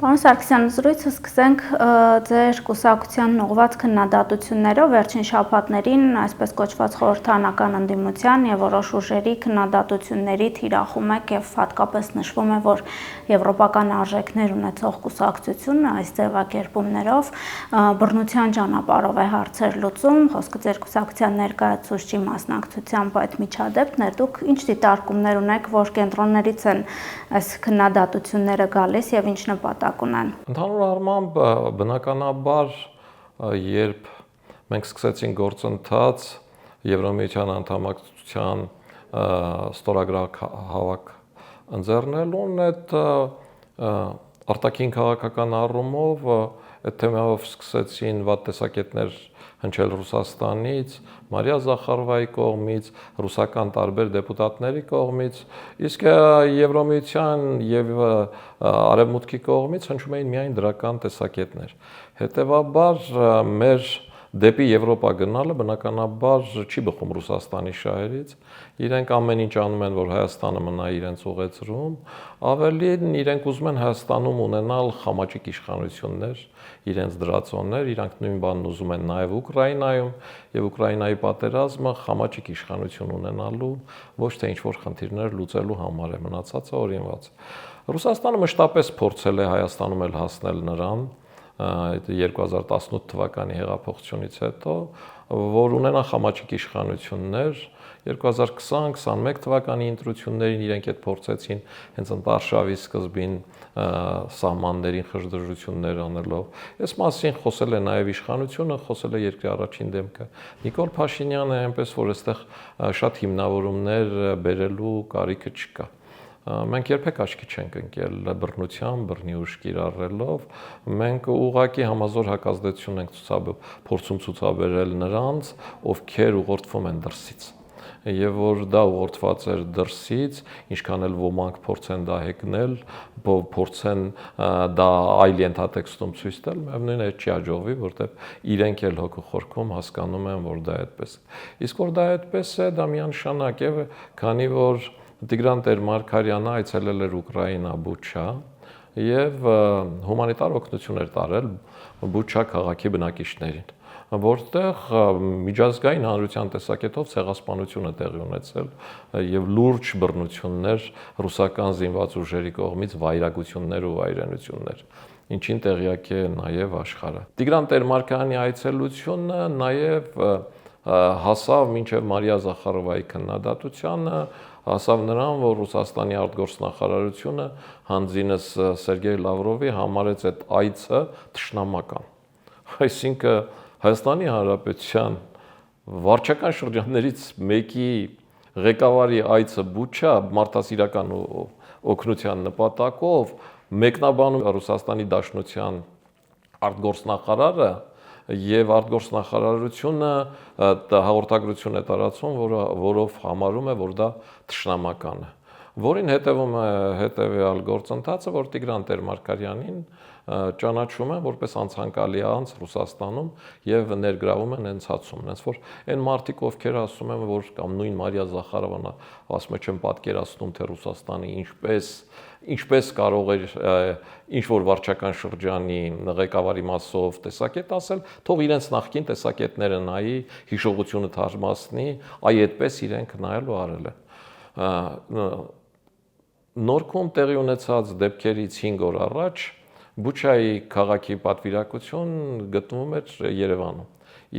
Պարոն Սարգսյան, զրույցը սկսենք ձեր կուսակցության ուղղված քննադատություններով վերջին շաբաթներին այսպես կոչված խորհրդարանական ընդդիմության եւ որոշ ուժերի քննադատությունների թիրախում եք եւ հատկապես նշվում է, որ եվրոպական արժեքներ ունեցող կուսակցությունը այս ձևակերպումներով բռնության ճանապարհով է հարցեր լուծում, խոսքը ձեր կուսակցության ներկայացուցչի մասնակցությամբ այդ միջադեպքն է, դուք ինչ դիտարկումներ ունեք, որ կենտրոններից են այս քննադատությունները գալիս եւ ինչ նպատակ ունեն։ Ընդհանուր առմամբ բնականաբար, երբ մենք սկսեցինք գործընթաց Եվրամիության անդամակցության ստորագրակ հավաք ընձեռնելուն, այդ արտաքին քաղաքական առումով այդ թեմայով սկսեցին վատ տեսակետներ հնչել Ռուսաստանից, Մարիա Զախարովայի կողմից, ռուսական տարբեր դեպուտատների կողմից, իսկ Եվրամիության եւ Արևմուտքի կողմից հնչում էին միայն դրական տեսակետներ։ Հետևաբար մեր դեպի Եվրոպա գնալը բնականաբար չի բխում Ռուսաստանի շահերից, իրենք ամեն ինչ անում են, որ Հայաստանը մնա իրենց ուղեծրում, ավելին իրենք ուզում են Հայաստանում ունենալ խամաճիկ իշխանություններ, իրենց դրածոններ, իրանք նույն բանն ուզում են նաև Ուկրաինայում, եւ Ուկրաինայի պատերազմը խամաճիկ իշխանություն ունենալու, ոչ թե ինչ-որ խնդիրներ լուծելու համար է, մնացածը օրինված։ Ռուսաստանը մշտապես փորձել է Հայաստանում էլ հասնել նրան, 2018 թվականի հեղափոխությունից հետո, որ ունենա խամաճիկ իշխանություններ, 2020-21 թվականի ընտրություններին իրենք այդ փորձեցին հենց ընտարշավի սկզբին սահմաններին խժդժություններ անելով։ Այս մասին խոսել է նաև իշխանությունը, խոսել է երկրի առաջին դեմքը Նիկոլ Փաշինյանը, այնպես որ այստեղ շատ հիմնավորումներ բերելու կարիքը չկա։ Մենք երբեք աչքի չենք ընկել բռնության, բռնի ուժ կիրառելով, մենք ուղղակի համազոր հակազդեցություն ենք փորձում ցուցաբերել նրանց, ովքեր ուղղորդվում են դրսից։ Եվ որ դա ուղղորդված էր դրսից, ինչքան էլ ոմանք փորձեն դա հեգնել, փորձեն դա այլ ենթատեքստում ցույց տալ, միևնույն է չի հաջողվի, որտեղ իրենք էլ հոգու խորքում հասկանում են, որ դա այդպես է։ Իսկ որ դա այդպես է, դա միանշանակ է, քանի որ Տիգրան Տեր-Մարգարյանը այցելել էր Ուկրաինա Բուչա եւ հումանիտար օգնություն էր տարել Բուչա քաղաքի բնակիչներին, որտեղ միջազգային հանրության տեսակետով ցեղասպանություն է տեղի ունեցել եւ լուրջ բռնություններ ռուսական զինված ուժերի կողմից, վայրագություններ ու վայրենություններ, ինչին տեղյակ է նաեւ աշխարհը։ Տիգրան Տեր-Մարգարյանի այցելությունը նաեւ հասավ մինչև Մարիա Զախարովայի քննադատությանը, հասավ նրան, որ Ռուսաստանի արտգործնախարարությունը հանձինս Սերգեյ Լավրովի համարեց այդ այցը թշնամական։ Այսինքն Հայաստանի Հանրապետության վարչական շրջաններից մեկի ղեկավարի այցը Բուչա մարդասիրական օգնության նպատակով մեկնաբանում Ռուսաստանի Դաշնության արտգործնախարարը եւ արտգործնախարարությունը հաղորդագրություն է տարածում, որով համարում է, որ դա թշնամական է, որին հետևում է հետեւյալ գործընթացը, որ Տիգրան Տեր-Մարգարյանին ճանաչում են որպես անցանկալի անձ Ռուսաստանում եւ ներգրավում են հենց հացում, հենց որ այն մարդիկ, ովքեր ասում են, որ կամ նույն Մարիա Զախարովան ասում է, չեմ պատկերացնում, թե Ռուսաստանը ինչպես կարող էր ինչ-որ վարչական շրջանի ղեկավարի մասով տեսակետ ասել, թող իրենց նախկին տեսակետները նայի, հիշողությունը թարմացնի, այդպես իրենք նայելու արել են։ Նորքում տեղի ունեցած դեպքերից 5 օր առաջ Բուչայի քաղաքի պատվիրակություն գտնվում էր Երևանում։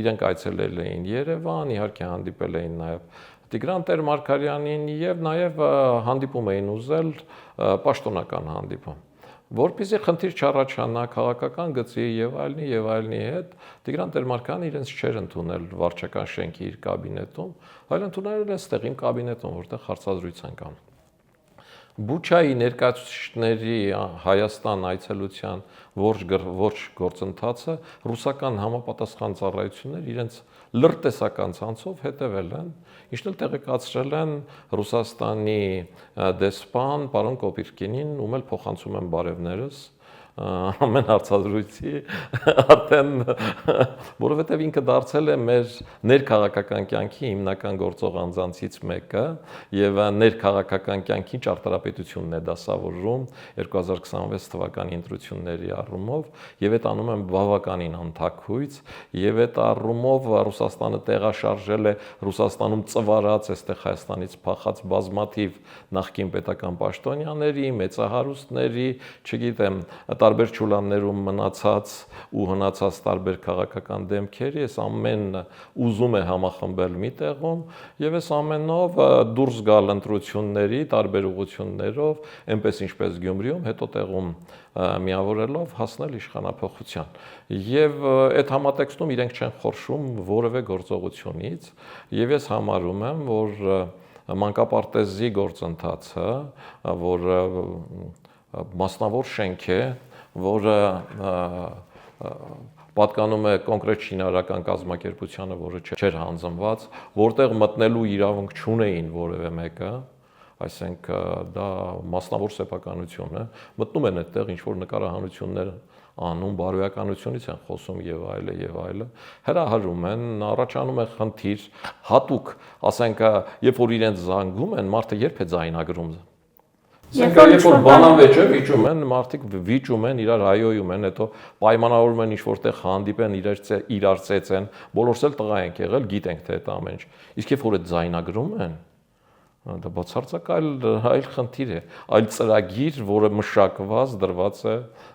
Իրենք այցելել էին Երևան, իհարկե հանդիպել էին նաև Տիգրան Տեր-Մարգարյանին եւ նաև հանդիպում էին ուզել պաշտոնական հանդիպում։ Որպեսզի խնդիր չառաջանա քաղաքական գծի եւ այլնի հետ, Տիգրան Տեր-Մարգարյանը իրենց չէր ընդունել վարչական շենքի իր կաբինետում, այլ ընդունել է ստեղին կաբինետում, որտեղ հարցազրույց են կանում։ Բուչայի ներկայացուցիչների Հայաստան այցելության ողջ գործընթացը ռուսական համապատասխան ծառայություններ իրենց լրտեսական ցանցով հետևել են, ինչն էլ տեղեկացրել են Ռուսաստանի դեսպան պարոն Կոպիրկինին, ում էլ փոխանցում են բարևներս, ամեն հարցազրույցի արդեն որովհետև ինքը դարձել է մեր ներքաղաքական կյանքի հիմնական գործող անձանցից մեկը եւ ներքաղաքական կյանքի ճարտարապետությունն է դասավորում 2026 թվականի ընտրությունների առումով եւ այդ անում են բավականին անթակույց եւ այդ առումով Ռուսաստանը տեղաշարժել է Ռուսաստանում ծվարած այստեղ Հայաստանից փախած բազմաթիվ նախկին պետական պաշտոնյաների, մեծահարուստների, չգիտեմ, տարբեր ճուլաններում մնացած ու հնացած տարբեր քաղաքական դեմքերի, այս ամենը ուզում է համախմբել մի տեղում եւ այս ամենով դուրս գալ ընտրությունների տարբեր ուղղություններով, այնպես ինչպես Գյումրիում, հետո տեղում միավորելով հասնել իշխանափոխության։ Եվ այդ համատեքստում իրենք չեն խորշում որևէ գործողությունից եւ ես համարում եմ, որ մանկապարտեզի գործընթացը, որ մասնավոր շենք է, որը պատկանում է կոնկրետ շինարարական կազմակերպությանը, որը չէր հանձնված, որտեղ մտնելու իրավունք չունեին որևէ մեկը, այսինքն դա մասնավոր սեփականություն է, մտնում են այդտեղ ինչ որ նկարահանություններ անում, բարոյականությունից են խոսում եւ այլը, հրահրում են, առաջանում է խնդիր, հատուկ, ասենք, երբ որ իրենց զանգում են, մարդը երբ է ձայնագրում։ Երբ որ բանավեճ է վիճում են, մարդիկ վիճում են, իրար հայոյում են, հետո պայմանավորում են ինչ որտեղ հանդիպեն, իրար ծեծեն, բոլորս էլ տղա ենք եղել, գիտենք թե այդ ամեն ինչ։ Իսկ երբ որ այդ ձայնագրում են, դա բացարձակ այլ խնդիր է, այլ ծրագիր, որը մշակված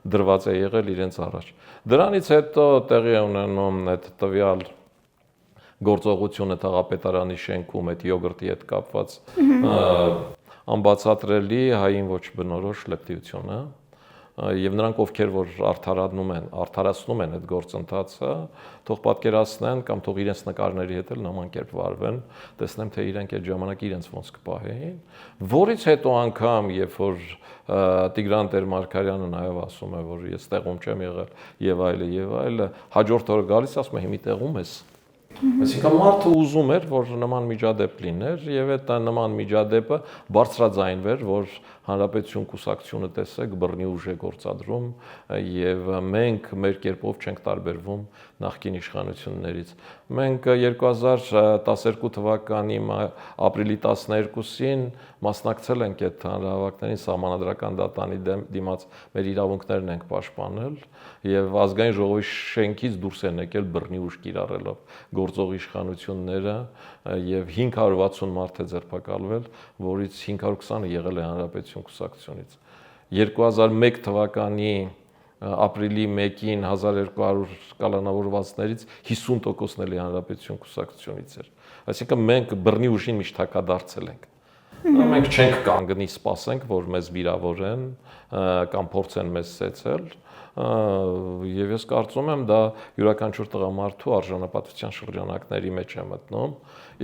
դրված է եղել իրենց առաջ։ Դրանից հետո տեղի է ունենում այդ տվյալ գործողությունը Թաղապետարանի շենքում այդ յոգուրտի հետ կապված անբացատրելի հային ոչ բնորոշ լկտիությունը եւ նրանք ովքեր որ արդարացնում են այդ գործընթացը, թող պատկերացնեն կամ թող իրենց նկարների հետ էլ նման կերպ վարվեն, տեսնեմ թե իրենք այդ ժամանակ իրենց ոնց կպահեին, որից հետո անգամ երբ որ Տիգրան Տեր-Մարգարյանը նաեւ ասում է, որ ես տեղում չեմ եղել եւ այլը, հաջորդ օրը գալիս ասում է հիմի տեղում ես։ Այսինքն մարդը ուզում էր, որ նման միջադեպ լիներ եւ այդ նման միջադեպը բարձրաձայնվեր, որ հանրապետություն կուսակցությունը տեսեք բռնի ուժ է գործադրում եւ մենք մեր կերպով չենք տարբերվում նախկին իշխանություններից։ Մենք 2012 թվականի ապրիլի 12-ին մասնակցել ենք այդ հանրահավաքներին սահմանադրական դատանի դիմաց մեր իրավունքներն ենք պաշտպանել եւ ազգային ժողովի շենքից դուրս են եկել բռնի ուժ կիրառելով գործող իշխանությունները եւ 560 մարդ է ձերբակալվել, որից 520-ը եղել է հանրապետություն կուսակցությունից։ 2001 թվականի ապրիլի 1-ին 1200 կալանավորվածներից 50%-ն էլի հանրապետություն կուսակցությունից էր։ Այսինքն մենք բռնի ուժին միշտ հակադարձել ենք։ Մենք չենք կանգնի, սպասենք, որ մեզ վիրավորեն կամ փորձեն մեզ սեցել, եւ ես կարծում եմ դա յուրաքանչյուր տղամարդու արժանապատվության շրջանակների մեջ է մտնում։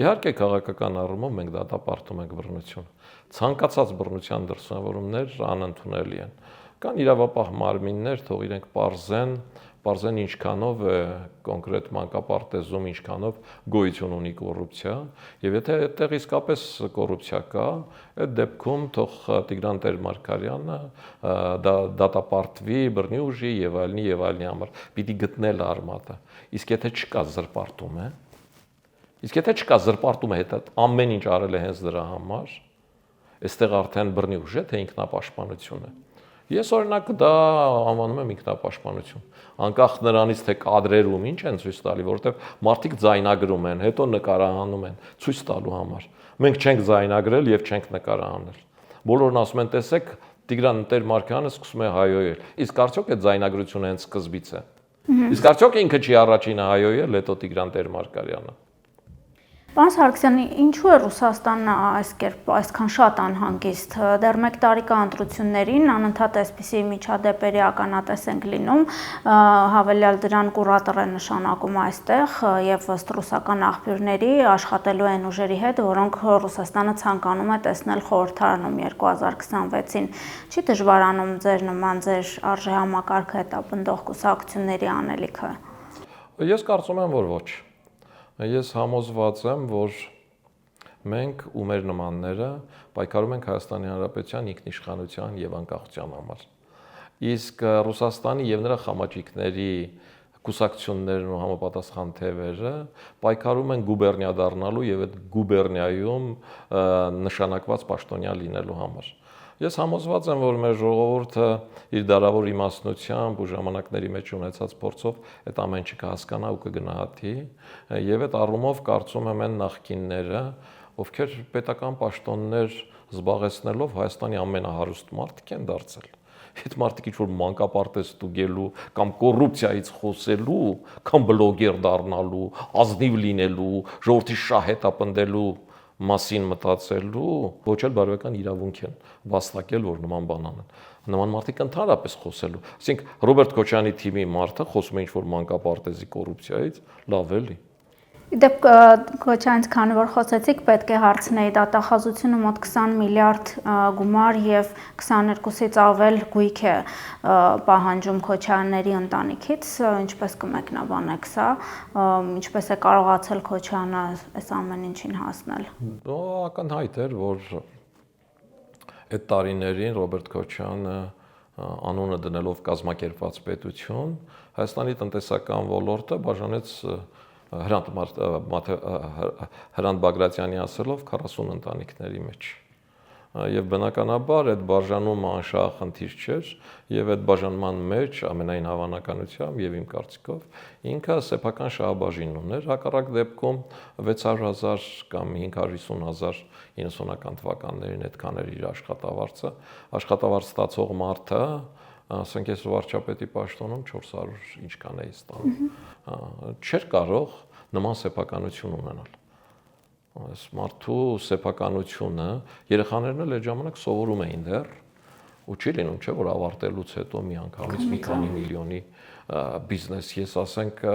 Իհարկե քաղաքական առումով մենք դատապարտում ենք բռնություն։ Ցանկացած բռնության դրսևորումներ անընդունելի են։ Կան իրավապահ մարմիններ, թող իրենք պարզեն ինչքանով է կոնկրետ մանկապարտեզում ինչքանով գոյություն ունի կոռուպցիա, եւ եթե այդտեղ իսկապես կոռուպցիա կա, այդ դեպքում թող Տիգրան Տեր-Մարգարյանը դատապարտվի բռնի ուժի եւ այլնի համար, պիտի գտնել արմատը։ Իսկ եթե չկա զրպարտում է, հետո ամեն ինչ արել է հենց դրա համար, այստեղ արդեն բռնի ուժ է, թե ինքնապաշտպանություն է։ Ես օրինակ դա անվանում եմ ինքնապաշտպանություն։ Անկախ նրանից թե կադրերում ինչ են ցույց տալի, որովհետև մարդիկ ձայնագրում են, հետո նկարահանում են ցույց տալու համար։ Մենք չենք ձայնագրել եւ չենք նկարահանել։ Բոլորն ասում են, տեսեք, Տիգրան Տեր-Մարգարյանը սկսում է հայոյել։ Իսկ արդյոք այդ ձայնագրությունը հենց սկզբից է։ Իսկ արդյոք ինքը չի առաջինը հայոյել, հետո Տիգրան Տեր-Մարգարյանը։ Պարոն Սարգսյան, ինչու է Ռուսաստանը այսքան շատ անհանգիստ։ Դեռ 1 տարի կա ընտրություններին, անընդհատ այսպիսի միջադեպերի ականատես ենք լինում, հավելյալ դրան կուրատոր է նշանակում այստեղ եւ ըստ ռուսական աղբյուրների աշխատելու են ուժերի հետ, որոնք Ռուսաստանը ցանկանում է տեսնել խորհրդարանում 2026-ին։ Չի դժվարանում ձեր արժեհամակարգը հետապնդող կուսակցությունների անելիքը։ Ես կարծում եմ, որ ոչ։ Ես համոզված եմ, որ մենք ու մեր նմանները պայքարում ենք Հայաստանի Հանրապետության ինքնիշխանության եւ անկախության համար։ Իսկ Ռուսաստանի եւ նրա խամաճիկների կուսակցություններն ու համապատասխան թևերը պայքարում են գուբերնիա դառնալու եւ այդ գուբերնիայում նշանակված պաշտոնյա լինելու համար։ Ես համոզված եմ, որ մեր ժողովուրդը իր դարավոր իմաստնությամբ ու ժամանակների մեջ ունեցած փորձով այդ ամեն ինչը կհասկանա ու կգնահատի եւ այդ առումով կարծում եմ այն նախկինները, ովքեր պետական պաշտոններ զբաղեցնելով Հայաստանի ամենահարուստ մարդիկ են դարձել։ Այդ մարդիկ ինչ-որ մանկապարտեզ ստուգելու կամ կոռուպցիայից խոսելու, կամ բլոգեր դառնալու, ազնիվ լինելու, ժողովրդի շահետապնդելու մասին մտածելու, ոչ էլ բարոյական իրավունք են վաստակել, որ նման բան անեն։ Նման մարդիկ ընդհանրապես խոսելու։ Այսինքն Ռոբերտ Քոչարյանի թիմի մարդը խոսում է ինչ-որ մանկապարտեզի կոռուպցիայից, լավ էլի։ Իդեպ Քոչարյանից քանի որ խոսեցիք, պետք է հարցնեի դատախազությունը մոտ 20 միլիարդ գումար եւ 22-ից ավել գույք է պահանջում Քոչարյանների ընտանիքից, ինչպես կմեկնաբանեք սա, ինչպես է կարողացել Քոչարյանը այս ամեն ինչին հասնել։ Ակնհայտ էր, որ այդ տարիներին Ռոբերտ Քոչարյանը անունը դնելով կազմակերպված պետություն Հայաստանի տնտեսական ոլորտը բաժանեց Հրանտ Բագրատյանի ասելով 40 ընտանիքների մեջ։ Եվ բնականաբար այդ բաժանումը անշահախնդիր չէր եւ այդ բաժանման մեջ ամենայն հավանականությամբ եւ իմ կարծիքով ինքը սեփական շահաբաժին ուներ, հակառակ դեպքում 600,000 կամ 550,000 90-ական թվականներին այդքան էր իր աշխատավարձ ստացող մարդը, ասենք ես վարչապետի պաշտոնում 400 ինչքան էի ստանում։ Չէր կարող նման սեփականություն ունենալ։ Այս մարդու սեփականությունը երեխաներն էլ այդ ժամանակ սովորում էին դեռ ու չի լինում, չէ՞ որ ավարտելուց հետո միանգամից մի քանի միլիոնի բիզնես, ես ասենք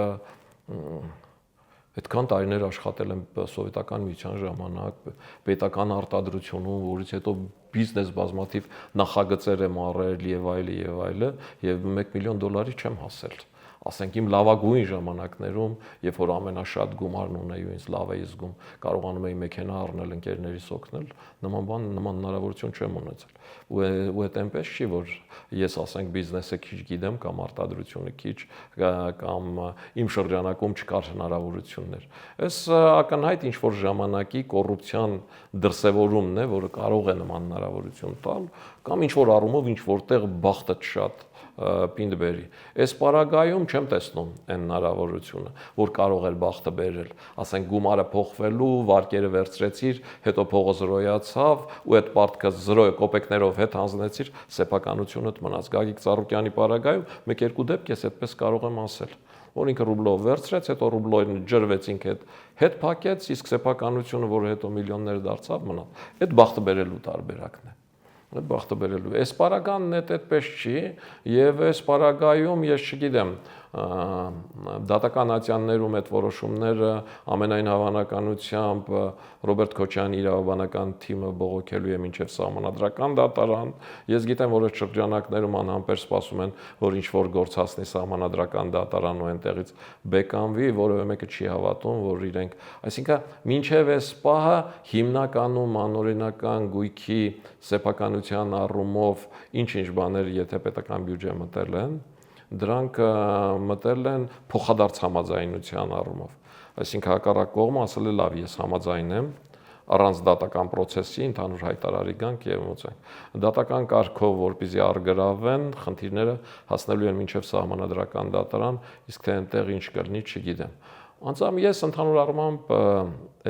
այդքան տարիներ աշխատել եմ սովետական միության ժամանակ, պետական արտադրությունում, որից հետո բիզնես բազմաթիվ նախագծեր եմ առել եւ այլը, եւ $1 միլիոն չեմ հասել։ Ասենք իմ լավագույն ժամանակներում, երբ որ ամենաշատ գումարն ունեի ու ինձ լավ էի զգում, կարողանում էի մեքենա առնել, ընկերներիս օգնել, նման հնարավորություն չեմ ունեցել։ Ու այդ այնպես չի, որ ես ասենք բիզնեսը քիչ գիտեմ կամ արտադրությունը քիչ կամ իմ շրջանակում չկար հնարավորություններ։ Այս ակնհայտ ինչ որ ժամանակի կոռուպցիան դրսևորումն է, որը կարող է նման հնարավորություն տալ կամ ինչ որ առումով ինչ որտեղ բախտը շատ պինդ բերի։ Այս պարագայում չեմ տեսնում այն հնարավորությունը, որ կարող էր բախտը բերել, ասենք գումարը փոխվելու, վարկերը վերցրեցիր, հետո փողը զրոյացավ ու այդ պարտքը 0 կոպեկներով հետ հանձնեցիր, սեփականությունդ մնաց։ Գագիկ Ծառուկյանի պարագայում 1-2 դեպք ես այդպես կարող եմ ասել, որ ինքը ռուբլով վերցրեց, հետո ռուբլոյն ջրվեց ինքը հետ փակեց, իսկ սեփականությունը, որը հետո միլիոններ դարձավ, մնաց։ Այդ բախտը բերելու տարբերակն է։ Բախտը բերելու։ Այս պարագանն այդպես չի եւ այս պարագայում ես չգիտեմ դատական ատյաններում այդ որոշումները ամենայն հավանականությամբ Ռոբերտ Քոչարյանի իրավաբանական թիմը բողոքելու է մինչև սահմանադրական դատարան։ Ես գիտեմ, որ այդ շրջանակներում անհամբեր սպասում են, որ ինչ որ գործ հասնի սահմանադրական դատարան ու այնտեղից բեկանվի, որովհետեւ մեկը չի հավատում, որ իրենք, այսինքն մինչև այս պահը հիմնականում անօրինական գույքի սեփականության առումով ինչ-ինչ բաներ, եթե պետական բյուջե մտել են, դրանք մտել են փոխադարձ համաձայնության առումով։ Այսինքն հակառակ կողմը ասել է լավ, ես համաձայնեմ առանց դատական process-ի ընդհանուր հայտարարի գանք եւ մոծենք։ Դատական կարգով, որպեսզի առգրավեն, խնդիրները հասնելու են մինչև սահմանադրական դատարան, իսկ թե այնտեղ ինչ կլինի, չգիտեմ։ Անձամբ ես ընդհանուր առմամբ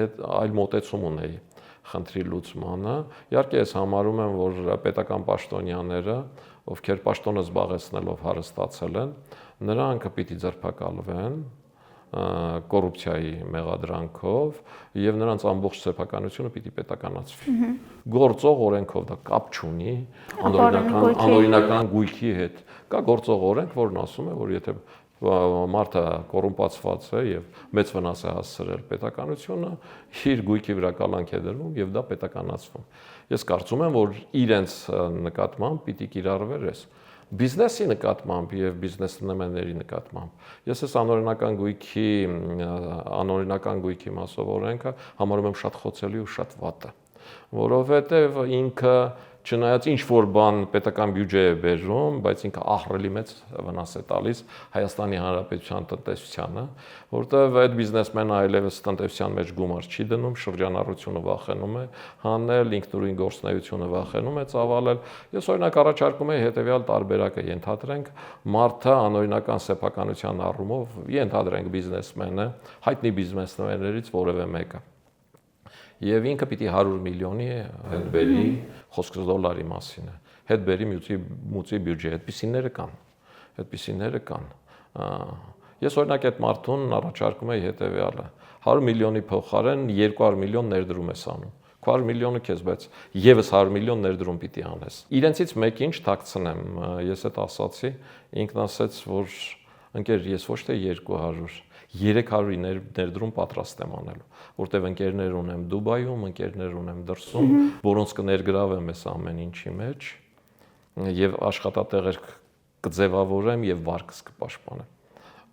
այդ այլ մոտեցում ունեի խնդրի լուծմանը։ Իհարկե ես համարում եմ, որ պետական պաշտոնյաները, ովքեր պաշտոնը զբաղեցնելով հարստացել են, նրանք պիտի ձերբակալվեն կոռուպցիայի մեղադրանքով եւ նրանց ամբողջ սեփականությունը պիտի պետականացվի։ Գործող օրենքով դա կապ չունի անօրինական գույքի հետ։ Կա գործող օրենք, որն ասում է, որ եթե մարդը կոռումպացված է եւ մեծ վնաս է հասցրել պետականությունը, իր գույքի վրա կալանք է դրվում եւ դա պետականացվում։ Ես կարծում եմ, որ իրենց նկատմամբ պիտի կիրառվեր այս բիզնեսի նկատմամբ եւ բիզնեսմենների նկատմամբ։ Ես այս անօրինական գույքի մասով օրենքը համարում եմ շատ խոցելի ու շատ վատը, որովհետեւ ինքը չնայած ինչ որ բան պետական բյուջե է բերում, բայց ինքը ահռելի մեծ վնաս է տալիս Հայաստանի Հանրապետության տնտեսությանը, որտեղ այդ բիզնեսմենը այլևս տնտեսության մեջ գումար չի դնում, շրջանառությունը վախենում է հանել, ինքնուրույն գործունեությունը վախենում է ծավալել։ Ես օրինակ առաջարկում եմ հետևյալ տարբերակը ենթադրենք, մարդը անօրինական սեփականության առումով ենթադրենք բիզնեսմենը, հայտնի բիզնեսմեններից որևէ մեկը։ Եվ ինքը պիտի 100 միլիոնի հետ բերի, խոսքը դոլարի մասին է, հետ բերի մուծի բյուջե, այդպիսիները կան։ Ես օրինակ այդ մարդուն առաջարկում եմ հետևյալը. 100 միլիոնի փոխարեն 200 միլիոն ներդրում ես անում։ 200 միլիոնը քեզ, բայց եւս 100 միլիոն ներդրում պիտի անես։ Իրենցից մեկին չթաքցնեմ, ես այդ ասացի, ինքն ասաց, որ ընկեր, ես ոչ թե 200 300-ի ներդրում պատրաստ եմ անելու, որտեղ ընկերներ ունեմ Դուբայում, ընկերներ ունեմ դրսում, որոնց կներգրավեմ այս ամեն ինչի մեջ եւ աշխատատեղեր կձևավորեմ եւ վարկս կպաշտպանեմ։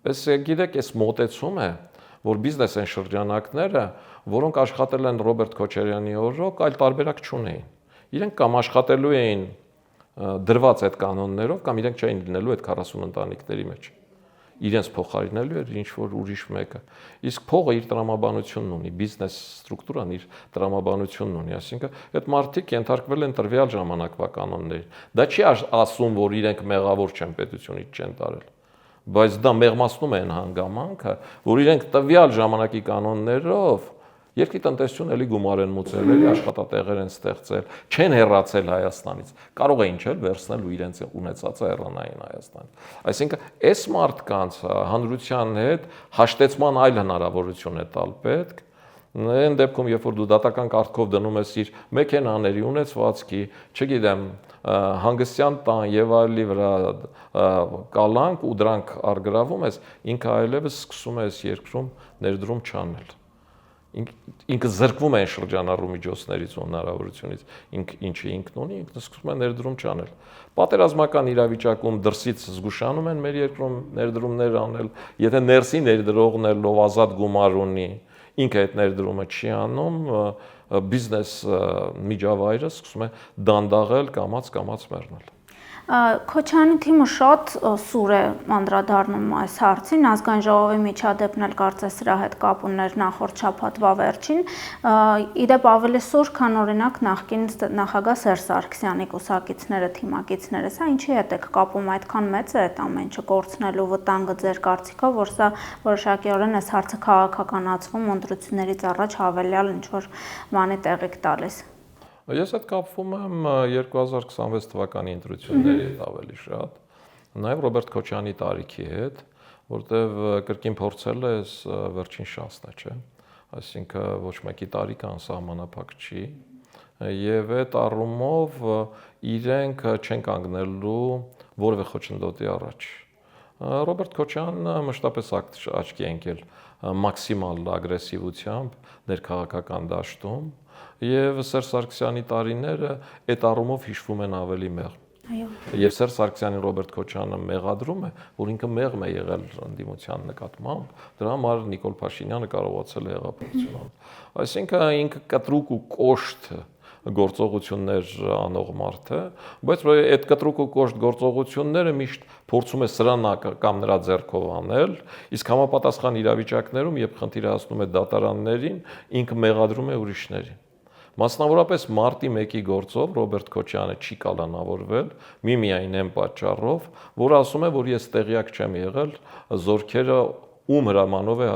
Պես գիտեք, այս մոտեցում է, որ բիզնես են շրջանակները, որոնք աշխատել են Ռոբերտ Քոչարյանի օրոք, այլ տարբերակ չունեին։ Իրենք կամ աշխատելու էին դրված այդ կանոններով, կամ իրենք չէին լինելու այդ 40 ընտանիքների մեջ։ Իրենց փոխարինելու էր ինչ որ ուրիշ մեկը։ Իսկ փողը իր տրամաբանությունն ունի, բիզնես ստրուկտուրան իր տրամաբանությունն ունի, այսինքն այդ մարդիկ ենթարկվել են տրվյալ ժամանակվա կանոններին։ Դա չի ասում, որ իրենք մեղավոր չեն, պետությունից չեն տարել, բայց դա մեղմացնում է այն հանգամանքը, որ իրենք տվյալ ժամանակի կանոններով երկրի տնտեսությունը էլի գումար են մուծել, էլի աշխատատեղեր են ստեղծել, չեն հեռացել Հայաստանից, կարող էին չէ՞ վերցնել ու իրենց ունեցածը հեռանային Հայաստանից։ Այսինքն, այս մարդկանց հանրության հետ հաշտեցման այլ հնարավորություն է տալ պետք։ Այն դեպքում, երբ որ դու դատական կարգով դնում ես իր մեքենաների, ունեցվածքի, չգիտեմ, հանգստյան տան եւ այլի վրա կալանք ու դրանք արգրավում ես, ինքը այլևս սկսում է այս երկրում ներդրում չանել։ Ինքը զրկվում է շրջանառու միջոցներից ու հնարավորությունից, ինչը ինքն ունի, ինքն սկսում է ներդրում չանել։ Պատերազմական իրավիճակում դրսից զգուշանում են մեր երկրում ներդրումներ անել, եթե ներսի ներդրողն էլ ով ազատ գումար ունի, ինքը այդ ներդրումը չի անում, բիզնես միջավայրը սկսում է դանդաղել, կամաց մեռնել։ Քոչարյանի թիմը շատ սուր է անդրադառնում այս հարցին, ազգային ժողովի միջադեպն էլ կարծես սրա հետ կապ ուներ նախորդ շաբաթվա վերջին, իդեպ ավելի սուր, քան օրինակ նախկին նախագահ Սերժ Սարգսյանի կուսակիցները, թիմակիցները, սա ինչի հետ եք կապում, այդքան մեծ է այդ ամեն ինչը կորցնելու վտանգը ձեր կարծիքով, որ սա որոշակիորեն այս հարցը քաղաքականացվում, ընտրություններից առաջ հավելյալ ինչ-որ բանի տեղիք տալիս։ Ես այդ կապվում եմ 2026 թվականի ընտրությունների հետ ավելի շատ, նաև Ռոբերտ Քոչարյանի տարիքի հետ, որտեղ կրկին փորձել է այս վերջին շանսն է, չէ՞, այսինքն ոչ մեկի տարիքը անսահմանափակ չի, եւ այդ առումով իրենք չեն կանգնելու որևէ խոչընդոտի առաջ։ Ռոբերտ Քոչարյանը մշտապես աչքի է ընկել մաքսիմալ ագրեսիվությամբ ներքաղաքական դաշտում, եւ Սերժ Սարգսյանի տարիները այդ առումով հիշվում են ավելի մեղմ։ Այո։ Եվ Սերժ Սարգսյանին Ռոբերտ Քոչարյանը մեղադրում է, որ ինքը մեղմ է եղել ընդդիմության նկատմամբ, դրա համար Նիկոլ Փաշինյանը կարողացել է հեղափոխություն անել։ Այսինքն ինքը կտրուկ ու կոշտ գործողություններ անող մարդ է, բայց այդ կտրուկ ու կոշտ գործողությունները միշտ փորձում է սրան կամ նրա ձեռքով անել, իսկ համապատասխան իրավիճակներում, երբ խնդիրը հասնում է դատարաններին, ինքը մեղադրում է ուրիշներին։ Մասնավորապես մարտի 1-ի գործով Ռոբերտ Քոչարյանը չի կալանավորվել միմիայն այն պատճառով, որ ասում է, որ ես տեղյակ չեմ եղել զորքերը ում հրամանով է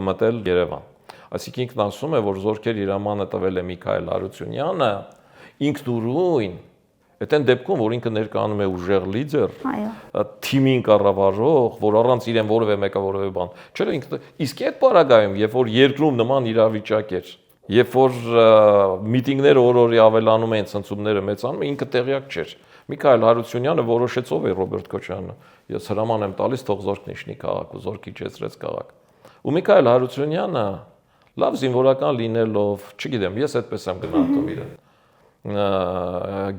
մտել Երևան։ Այսինքն ինքն ասում է, որ զորքերի հրամանը տվել է Միքայել Հարությունյանը, ինքնուրույն, այդ այն դեպքում, որ ինքը ներկայանում է ուժեղ լիդեր, թիմին կառավարող, որ առանց իրեն որևէ մեկը որևէ բան, չէ՞ ինքը իսկ այդ պարագայում, երբ որ երկրում նման իրավիճակ էր, երբ որ միտինգները օր-օրի ավելանում էին, ցնցումները մեծանում, ինքը տեղյակ չէր։ Միքայել Հարությունյանը որոշեց ով է Ռոբերտ Քոչարյանը։ Ես հրաման եմ տալիս, թող զորքն իջնի քաղաք, ու զորք իջեցրեց քաղաք։ Ու Միքայել Հարությունյանը լավ զինվորական լինելով, չգիտեմ, ես այդպես եմ գնահատում իրեն։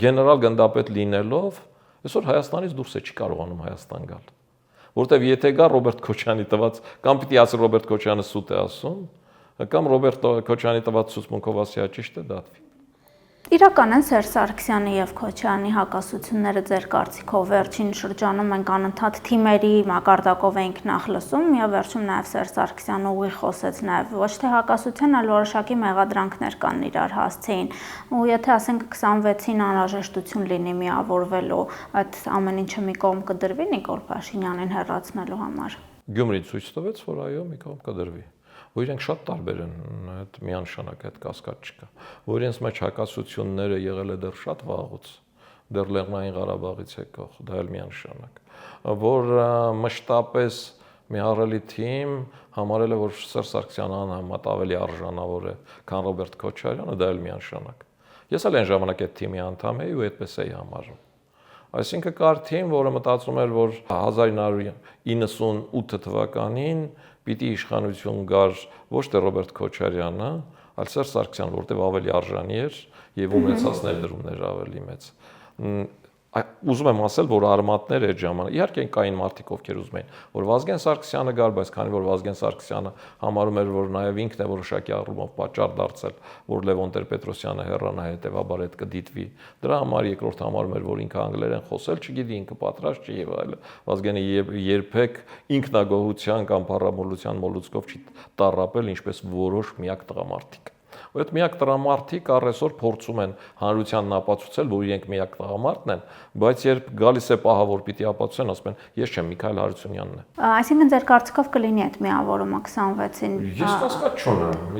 Գեներալ գնդապետ լինելով, այսօր Հայաստանից դուրս է չի կարողանում Հայաստան գալ։ Որտեվ եթե գա Ռոբերտ Քոչարյանի տված, կամ պիտի ասի Ռոբերտ Քոչարյանը սուտ է ասում, կամ Ռոբերտ Քոչարյանի տված ցուցմունքով ասի ճիշտ է դատվի։ Իրականեն Սերժ Սարգսյանի եւ Քոչարյանի հակասությունները ձեր կարծիքով վերջին շրջանում ենք անընդհատ թիմերի մակարդակով էինք նախ լսում, եւ վերջում նաեւ Սերժ Սարգսյանը ուղիղ խոսեց նաեւ ոչ թե հակասության, այլ որոշակի մեղադրանքներ կան իրար հասցեին։ Ու եթե ասենք 26-ին անհրաժեշտություն լինի միավորվելու, այդ ամեն ինչը մի կողմ կդրվի Նիկոլ Փաշինյանին հեռացնելու համար։ Գյումրի ցույց տվեց, որ այո, մի կողմ կդրվի։ Որ իրենք շատ տարբեր են, այդ միանշանակ այդ կասկած չկա։ Որ իրենց մեջ հակասությունները եղել է դեռ շատ վաղուց, դեռ Լեռնային Ղարաբաղից եկող, դա էլ միանշանակ։ Որ մշտապես մի ահռելի թիմ համարել է, որ Սերժ Սարգսյանը անհամեմատ ավելի արժանավոր է, քան Ռոբերտ Քոչարյանը, դա էլ միանշանակ։ Ես էլ այն ժամանակ այդ թիմի անդամ էի ու այդպես էի համարում։ Այսինքն կար թիմ, որը մտածում էր, որ 1998 թվականին պիտի իշխանություն գար ոչ թե Ռոբերտ Քոչարյանը, այլ Սերժ Սարգսյանը, որտեղ ավելի արժանի էր եւ ունեցած ներդրումներ ավելի մեծ։ Ուզում եմ ասել, որ արմատներ այդ ժամանակ իհարկե կային մարդիկ, ովքեր ուզում էին, որ Վազգեն Սարգսյանը գար, բայց քանի որ Վազգեն Սարգսյանը համարում էր, որ նաև ինքն է որոշակի առումով պատճառ դարձել, որ Լևոն Տեր-Պետրոսյանը հեռանա, հետեւաբար այդ կդիտվի։ Դրա համար երկրորդ համարում էր, որ ինքը անգլերեն խոսել չգիտի, ինքը պատրաստ չի եւ այլն։ Վազգենը երբեք ինքնագոհության կամ փառամոլության մոլուցկով չի տառապել, ինչպես որոշ միակ տղամարդիկ։ Այդ միակ տղամարդիկ առեսօր փորձում են հանրությանն ապացուցել, որ իրենք միակ տղամարդն են, բայց երբ գալիս է պահը, որ պիտի ապացուցեն, ասում են, ես չեմ, Միքայել Հարությունյանն է։ Այսինքն ձեր կարծիքով կլինի այդ միավորումը 26-ին։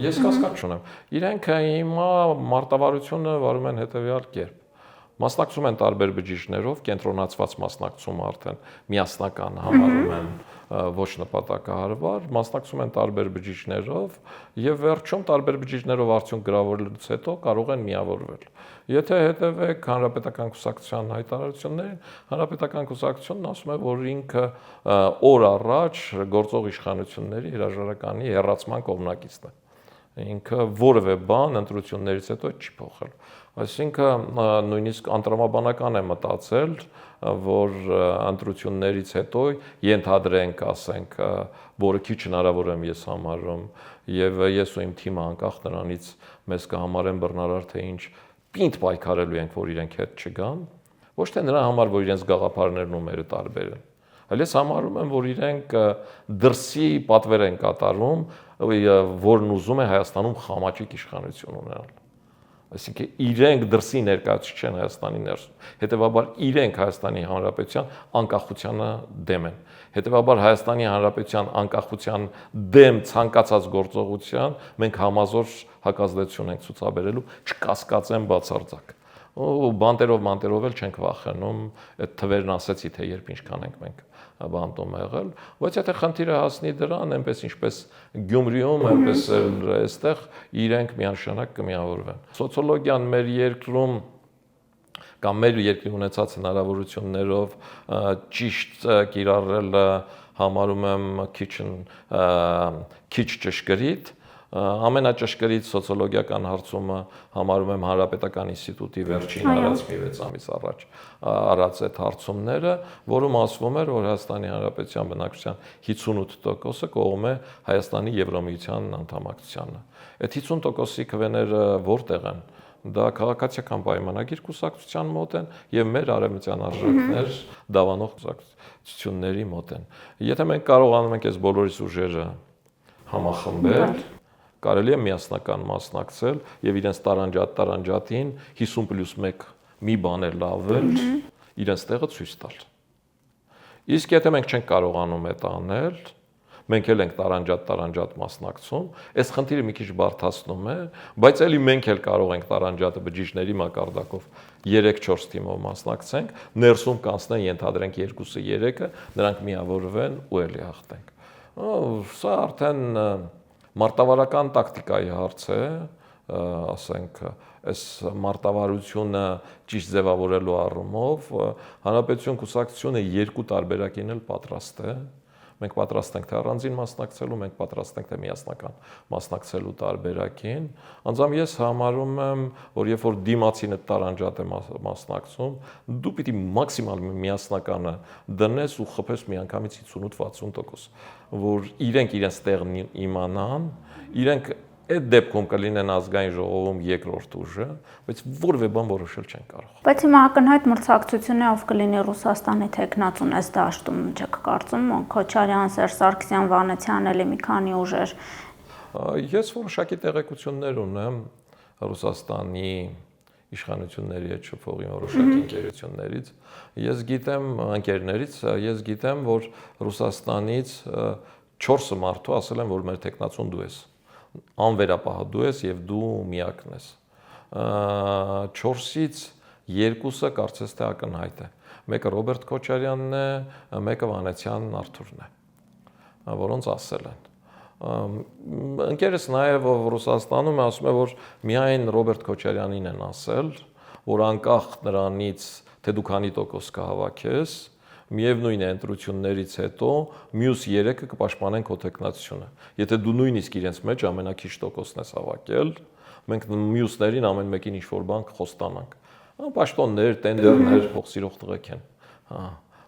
Ես կասկած չունեմ։ Իրենք հիմա մարտավարությունը վարում են հետևյալ կերպ։ Մասնակցում են տարբեր բջիջներով, կենտրոնացված մասնակցում արդեն միասնական համարում են ոչ նպատակահարմար, մասնակցում են տարբեր բջիջներով եւ վերջում տարբեր բջիջներով արդյունք գրավորելուց հետո կարող են միավորվել։ Եթե հետևեք Հանրապետական կուսակցության հայտարարություններին, Հանրապետական կուսակցությունն ասում է, որ ինքը օր առաջ գործող իշխանությունների հրաժարականի հեռացման կողմնակիցն է։ Ինքը որևէ բան ընտրություններից հետո չի փոխել։ Այսինքն նույնիսկ անտրամաբանական է մտածել, որ ընտրություններից հետո ենթադրենք, ասենք, որը քիչ հնարավոր եմ ես համարում, եւ ես ու իմ թիմը անկախ նրանից մեզ կհամարեն բռնարար թե ինչ պինդ պայքարելու ենք, որ իրենք հետ չգան, ոչ թե նրա համար, որ իրենց գաղափարներն ու մերը տարբեր են, այլ ես համարում եմ, որ իրենք դրսի պատվեր են կատարում, որն ուզում է Հայաստանում խամաճիկ իշխանություն ունենալ։ Այսինքն իրենք դրսի ներկայացուցիչ չեն Հայաստանի ներսում։ Հետևաբար իրենք Հայաստանի Հանրապետության անկախությանը դեմ են։ Հետևաբար Հայաստանի Հանրապետության անկախության դեմ ցանկացած գործողության մենք համազոր հակազդեցություն ենք ցուցաբերելու, չկասկածեմ բացարձակ։ Ու բանտերով էլ չենք վախենում, այդ թվերն ասեցի, թե երբ ինչքան ենք մենք բանտում եղել, բայց եթե խնդիրը հասնի դրան, այնպես ինչպես Գյումրիում, այնպես էլ այստեղ իրենք միանշանակ կմիավորվեն։ Սոցիոլոգիան մեր երկրում կամ մեր երկրի ունեցած հնարավորություններով ճիշտ կիրառելը համարում եմ քիչ ճշգրիտ, ամենաճշգրիտ սոցիոլոգիական հարցումը համարում եմ Հանրապետական ինստիտուտի վերջին արած մի 6 ամիս առաջ արած այդ հարցումները, որում ասվում էր, որ Հայաստանի Հանրապետության բնակչության 58%-ը կողմ է Հայաստանի Եվրոմիության անդամակցությանը։ Այդ 50%-ի քվեները որտեղ են։ Դա քաղաքացիական պայմանագիր կուսակցության մոտ են եւ մեր արևմտյան արժեքներ դավանող կուսակցությունների մոտ են։ Եթե մենք կարողանում ենք այս բոլորի ուժերը համախմբել, կարելի է միասնական մասնակցել եւ իրենց տարանջատին 50+1 մի բան է լավել, իրենց տեղը ցույց տալ։ Իսկ եթե մենք չենք կարողանում այդ անել, մենք էլ ենք տարանջատ մասնակցում, այս խնդիրը մի քիչ բարդացնում է, բայց էլի մենք էլ կարող ենք տարանջատը բջիջների մակարդակով 3-4 թիմով մասնակցենք, ներսում կանցնեն ենթադրենք 2-3-ը, նրանք միավորվեն ու էլի հաղթենք։ Սա արդեն մարտավարական տակտիկայի հարց է, ասենք, այս մարտավարությունը ճիշտ ձևավորելու առումով Հանրապետություն կուսակցությունը երկու տարբերակին էլ պատրաստ է։ Մենք պատրաստ ենք թե առանձին մասնակցելու, մենք պատրաստ ենք թե միասնական մասնակցելու տարբերակին։ Անձամբ ես համարում եմ, որ երբ որ դիմացինը տարանջատ է մասնակցում, դու պիտի մաքսիմալ միասնականը դնես ու խփես միանգամից 58-60%, որ իրենք իրենց տեղն իմանան, իրենք Այդ դեպքում կլինեն ազգային ժողովում երկրորդ ուժը, բայց որևէ բան որոշել չեն կարող։ Բայց հիմա ակնհայտ մրցակցություն է, ով կլինի Ռուսաստանի տեխնացուն այս դաշտում, չեք կարծում, Քոչարյան, Սերժ Սարգսյան, Վանեցյան, էլի մի քանի ուժեր։ Ես որոշակի տեղեկություններ ունեմ Ռուսաստանի իշխանությունների հետ շփողի որոշակի ընկերություններից։ Ես գիտեմ, որ Ռուսաստանից 4 մարդու ասել են, որ մեր տեխնացուն դու ես։ Անվերապահ դու ես եւ դու միակն ես։ 4-ից 2-ը կարծես թե ակնհայտ է։ Մեկը Ռոբերտ Քոչարյանն է, մեկը Վանեցյան Արթուրն է, որոնց ասել են։ Ընկերս նաև Ռուսաստանում ասում է, որ միայն Ռոբերտ Քոչարյանին են ասել, որ անկախ նրանից, թե դու քանի տոկոս կհավաքես, միևնույն է ընտրություններից հետո մյուս 3-ը կպաշտպանեն քո տեխնացությունը։ Եթե դու նույնիսկ իրենց մեջ ամենակիչ տոկոսն ես հավաքել, մենք մյուսներին ամեն մեկին ինչ-որ բան կխոստանանք։ Պաշտոններ, տենդերներ, փող սիրող տղեկ են։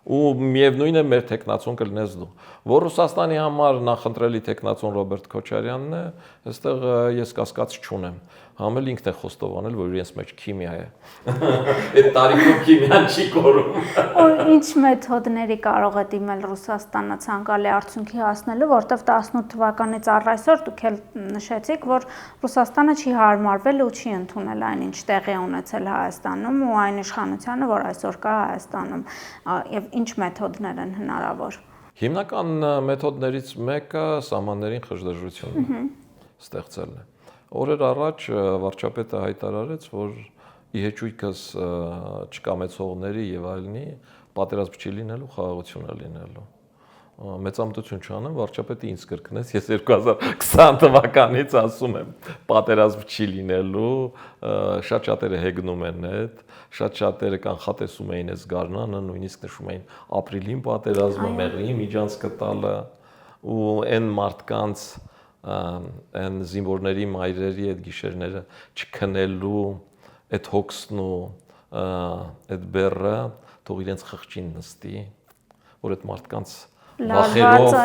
Ու միևնույն է մեր տեխնացուն կլինես դու։ Որ Ռուսաստանի համար նախընտրելի տեխնացուն Ռոբերտ Քոչարյանն է, այստեղ ես կասկած չունեմ։ Համ էլ ինքն է խոստովանել, որ իրենց մեջ քիմիա է։ Այդ տարիքում քիմիան չի կորում։ Ու ինչ մեթոդների կարող է դիմել Ռուսաստանը ցանկալի արդյունքի հասնելու, որտեվ 18 թվականից առ այսօր դուք էլ նշեցիք, որ Ռուսաստանը չի հարմարվել ու չի ընդունել այն, ինչ տեղի ունեցել Հայաստանում ու այն իշխանությանը, որ այսօր կա Հայաստանում, եւ ինչ մեթոդներ են հնարավոր։ Հիմնական մեթոդներից մեկը սահմաններին խժդժությունն է ստեղծելն է։ Օրեր առաջ վարչապետը հայտարարեց, որ իհեճույքս չկամեցողների եւ այլնի պատերազմ չի լինելու, խաղաղություն է լինելու։ Մեծամտություն չանեմ, վարչապետը ինձ կրկնեց, ես 2020 թվականից ասում եմ, պատերազմ չի լինելու, շատ շատերը հեգնում են այդ, շատ շատերը կանխատեսում էին այս գարնանը, նույնիսկ նշում էին ապրիլին պատերազմը, մեղրի միջանցքը տալը ու այն մարդկանց այն զինվորների մայրերի այդ գիշերները չքնելու այդ հոգսն ու այդ բեռը թող իրենց խղճին նստի, որ այդ մարդկանց վախերով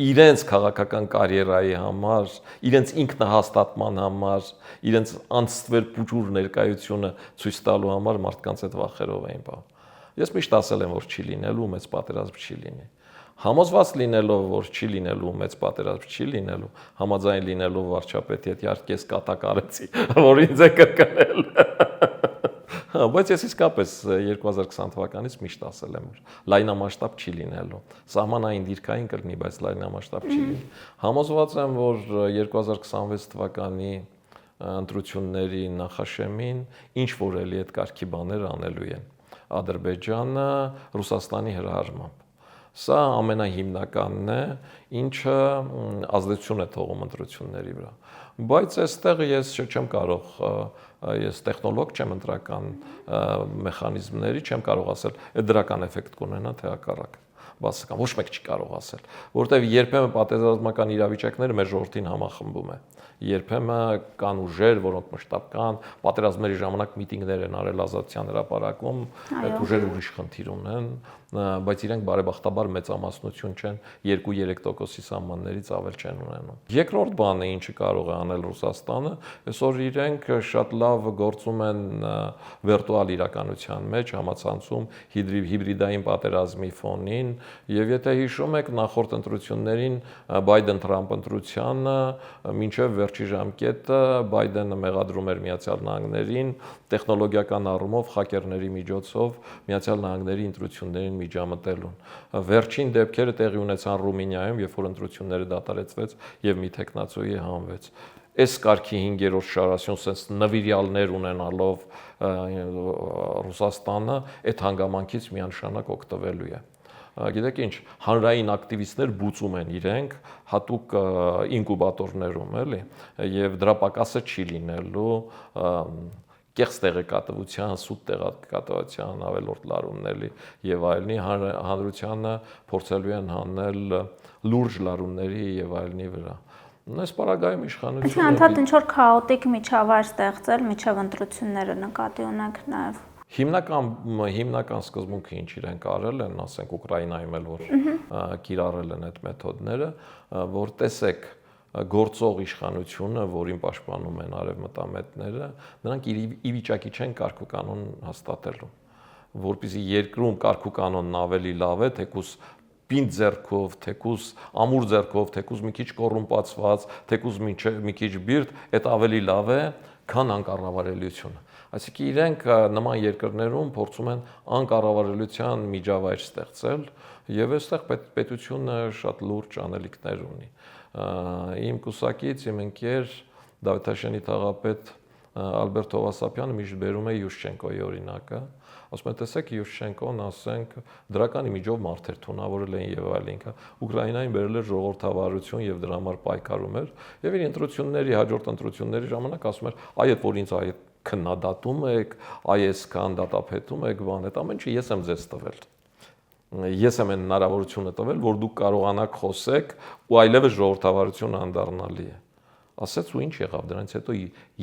իրենց քաղաքական կարիերայի համար, իրենց ինքնահաստատման համար, իրենց անստվեր փուջուր ներկայությունը ցույց տալու համար մարդկանց այդ վախերով էին բա։ Ես միշտ ասել եմ, որ չի լինելու, մեծ պատերազմ չի լինի։ Համոզված լինելով, որ չի լինելու, մեծ պատերազմ չի լինելու, համաձայն լինելով վարչապետի հետ իհարկե ես կատակարեցի, որ ինձ է կրկնել։ Բայց ես իսկապես 2020 թվականից միշտ ասել եմ, որ լայնամասշտաբ չի լինելու։ Սահմանային դիրքային կլինի, բայց լայնամասշտաբ չի լինի։ Համոզված եմ, որ 2026 թվականի ընտրությունների նախաշեմին ինչ որ էլի այդ կարգի բաներ անելու են։ Ադրբեջանը Ռուսաստանի հրահարմամբ։ Սա ամենահիմնականն է, ինչը ազդեցություն է թողում ընտրությունների վրա։ Բայց այստեղ ես չեմ կարող, ես տեխնոլոգ չեմ, ընտրական մեխանիզմների չեմ կարող ասել, այդ դրական էֆեկտ կունենա, թե հակառակը։ Բացական ոչ մեկ չի կարող ասել, որովհետև երբեմն պատերազմական իրավիճակները մեր ժողովրդին համախմբում է։ Երբեմն կան ուժեր, որոնք մշտապ կան, պատերազմների ժամանակ միտինգներ են արել Ազատության հրապարակում, այդ ուժերը ուրիշ խնդիր ունեն, բայց իրենք բարեբախտաբար մեծամասնություն չեն, 2-3% սահմաններից ավել չեն ունենում։ Երկրորդ բանը, ինչը կարող է անել Ռուսաստանը, այսօր իրենք շատ լավ գործում են վիրտուալ իրականության մեջ, համացանցում հիբրիդային պատերազմի ֆոնին, եւ եթե հիշում եք նախորդ ընտրություններին Բայդեն-Թրամփ ընտրությանը, մինչև վերջի ժամկետը Բայդենը մեղադրում էր Միացյալ Նահանգներին տեխնոլոգիական առումով հակերների միջոցով Միացյալ Նահանգների ընտրություններին միջամտելուն։ Վերջին դեպքերը տեղի ունեցան Ռումինիայում, երբ որ ընտրությունները դադարեցվեց եւ մի տեխնացուի հանվեց։ Այս կարգի 5-րդ շարասյուն sense նվիրյալներ ունենալով Ռուսաստանը այդ հանգամանքից միանշանակ օգտվելու է։ Գիտեք ինչ, հանրային ակտիվիստներ բուծում են իրենք հատուկ ինկուբատորներում, էլի, եւ դրա պակասը չի լինելու կեղծ տեղեկատվության, սուտ տեղեկատվության ավելորդ լարումների եւ այլնի հանրությանը փորձելու են հանել լուրջ լարումների եւ այլնի վրա։ Այս պարագայում իշխանությունը Անդադ ինչ որ քաոտիկ միջավայր ստեղծել միջև ընտրությունները նկատի ունենք նաեւ։ Հիմնական սկզբունքը ինչ իրենք արել են, ասենք Ուկրաինայում էլ որ կիրառել են այդ մեթոդները, որ տեսեք գործող իշխանությունը, որին պաշտպանում են արևմտամետները, նրանք ի վիճակի չեն կարգ ու կանոն հաստատելու, որպեսզի երկրում կարգ ու կանոնն ավելի լավ է, թեկուզ պինդ ձեռքով, թեկուզ ամուր ձեռքով, թեկուզ մի քիչ կոռումպացված, թեկուզ մի քիչ բիրտ, այդ ավելի լավ է, քան անկառավարելիությունը։ Այսինքն իրենք նման երկրներում փորձում են անկառավարելիության միջավայր ստեղծել եւ այստեղ պետությունը շատ լուրջ անելիքներ ունի։ Իմ կուսակից, իմ ընկեր Դավիթաշենի թաղապետ Ալբերտ Հովասապյանը միշտ բերում է Յուշչենկոյի օրինակը, ասում է տեսեք Յուշչենկոն, ասենք, դրական իմիջով մարդ էր, թունավորել են եւ այլն, ինքը Ուկրաինային բերել էր ժողովրդավարություն եւ դրա համար պայքարում էր եւ իր ընտրությունների, հաջորդ ընտրությունների ժամանակ ասում էր, այ այդ որ ինձ այ քննադատում եք, այ այսքան դատապետում եք, բան, այդ ամեն ինչը ես եմ ձեզ տվել։ Ես եմ այն հնարավորությունը տվել, որ դուք կարողանաք խոսեք ու այլևս ժողովրդավարությունը անդառնալի է։ Ասեց ու ինչ եղավ դրանից հետո